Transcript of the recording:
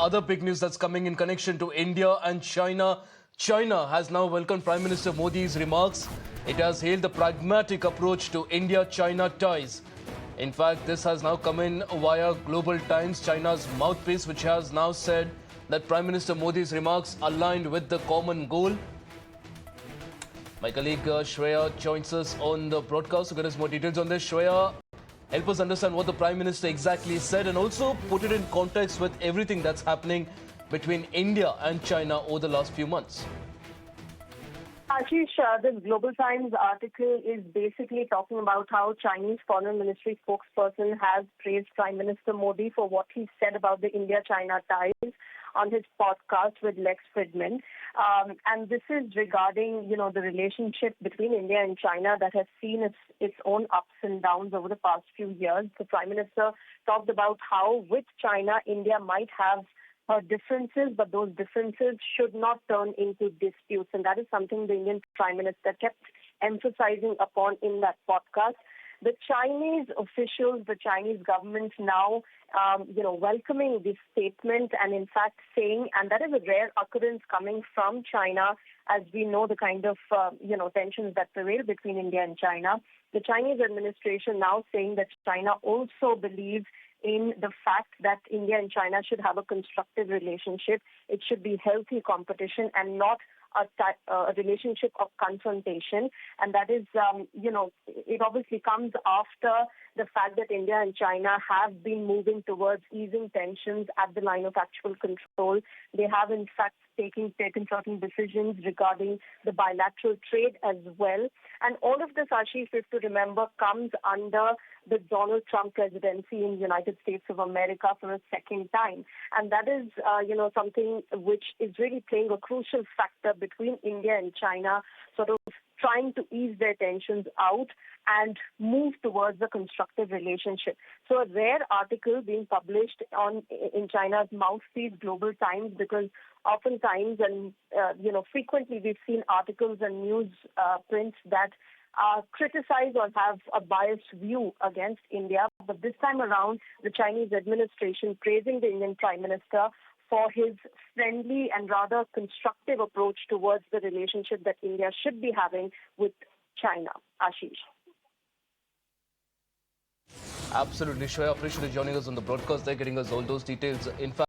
other big news that's coming in connection to India and China. China has now welcomed Prime Minister Modi's remarks. It has hailed the pragmatic approach to India-China ties. In fact, this has now come in via Global Times, China's mouthpiece, which has now said that Prime Minister Modi's remarks aligned with the common goal. My colleague Shreya joins us on the broadcast to get us more details on this. Shreya, help us understand what the Prime Minister exactly said and also put it in context with everything that's happening between India and China over the last few months. Ashish, this Global Times article is basically talking about how Chinese Foreign Ministry spokesperson has praised Prime Minister Modi for what he said about the India-China ties on his podcast with Lex Fridman. And this is regarding, the relationship between India and China that has seen its own ups and downs over the past few years. The Prime Minister talked about how with China, India might have differences, but those differences should not turn into disputes. And that is something the Indian Prime Minister kept emphasizing upon in that podcast. The Chinese officials, the Chinese government now, welcoming this statement and in fact saying, and that is a rare occurrence coming from China, as we know the kind of, tensions that prevail between India and China. The Chinese administration now saying that China also believes in the fact that India and China should have a constructive relationship. It should be healthy competition and not a relationship of confrontation. And that is, it obviously comes after the fact that India and China have been moving towards easing tensions at the line of actual control. They have, in fact, taken certain decisions regarding the bilateral trade as well. And all of this, Ashish, if to remember, comes under the Donald Trump presidency in the United States of America for a second time. And that is, something which is really playing a crucial factor between India and China, sort of trying to ease their tensions out and move towards a constructive relationship. So a rare article being published in China's mouthpiece, Global Times, because oftentimes and frequently we've seen articles and news prints that criticize or have a biased view against India. But this time around, the Chinese administration praising the Indian Prime Minister for his friendly and rather constructive approach towards the relationship that India should be having with China. Ashish. Absolutely, Shreya. Appreciate you joining us on the broadcast. They're getting us all those details. In fact,